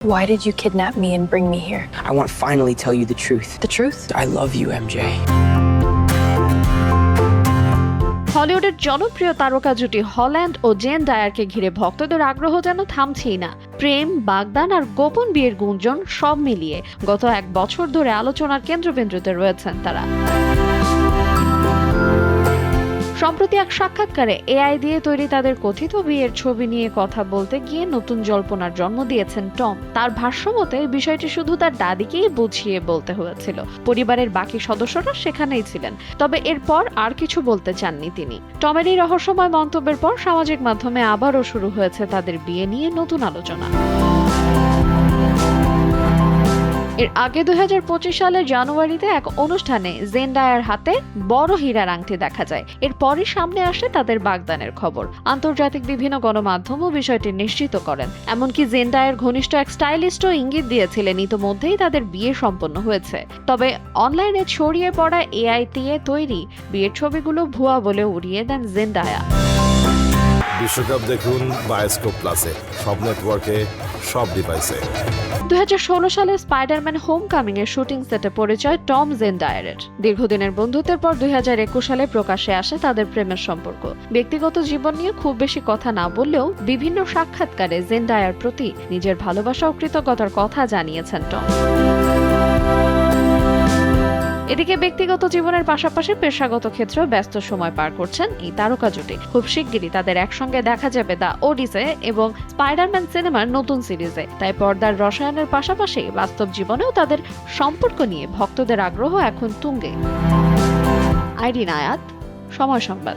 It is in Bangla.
Why did you kidnap me and bring me here? I want to finally tell you the truth. The truth? I love you, MJ. হলিউডের জনপ্রিয় তারকা জুটি হল্যান্ড ও জেন ডায়ারকে ঘিরে ভক্তদের আগ্রহ যেন থামছেই না। প্রেম, বাগদান আর গোপন বিয়ের গুঞ্জন সব মিলিয়ে গত 1 বছর ধরে আলোচনার কেন্দ্রবিন্দুতে রয়েছেন তারা। সম্প্রতি এক সাক্ষাৎকারে এআই দিয়ে তৈরি তাদের কথিত বিয়ের ছবি নিয়ে কথা বলতে গিয়ে নতুন জল্পনার জন্ম দিয়েছেন টম। তার ভাষ্যমতে বিষয়টি শুধু তার দাদিকেই বুঝিয়ে বলতে হয়েছিল, পরিবারের বাকি সদস্যরা সেখানেই ছিলেন। তবে এরপর আর কিছু বলতে চাননি তিনি। টমের এই রহস্যময় মন্তব্যের পর সামাজিক মাধ্যমে আবারও শুরু হয়েছে তাদের বিয়ে নিয়ে নতুন আলোচনা। এর আগে 2025 সালের জানুয়ারিতে এক অনুষ্ঠানে জেন্ডায়ার হাতে বড় হীরার আংটি দেখা যায়। এরপরই সামনে আসে তাদের বাগদানের খবর। আন্তর্জাতিক বিভিন্ন গণমাধ্যমও বিষয়টি নিশ্চিত করেন। এমনকি জেন্ডায়ার ঘনিষ্ঠ এক স্টাইলিস্টও ইঙ্গিত দিয়েছিলেন ইতোমধ্যেই তাদের বিয়ে সম্পন্ন হয়েছে। তবে অনলাইনে ছড়িয়ে পড়া এআই দিয়ে তৈরি বিয়ের ছবিগুলো ভুয়া বলে উড়িয়ে দেন জেন্ডায়া। বিশ্বকাপ দেখুন বায়োস্কোপ প্লাসে, সব নেটওয়ার্কে, সব ডিভাইসে। 2016 সালে স্পাইডারম্যান হোমকামিং এর শুটিং সেটে পরিচয় টম জেন্ডায়ারের। দীর্ঘদিনের বন্ধুত্বের পর 2021 সালে প্রকাশ্যে আসে তাদের প্রেমের সম্পর্ক। ব্যক্তিগত জীবন নিয়ে খুব বেশি কথা না বললেও বিভিন্ন সাক্ষাৎকারে জেন্ডায়ার প্রতি নিজের ভালোবাসা ও কৃতজ্ঞতার কথা জানিয়েছেন টম। এদিকে ব্যক্তিগত জীবনের পাশাপাশি পেশাগত ক্ষেত্রেও ব্যস্ত সময় পার করছেন এই তারকা জুটি। খুব শিগগিরই তাদের একসঙ্গে দেখা যাবে দ্য ওডিসে এবং স্পাইডারম্যান সিনেমার নতুন সিরিজে। তাই পর্দার রসায়নের পাশাপাশি বাস্তব জীবনেও তাদের সম্পর্ক নিয়ে ভক্তদের আগ্রহ এখন তুঙ্গে। আইরিন আয়াত, সময় সংবাদ।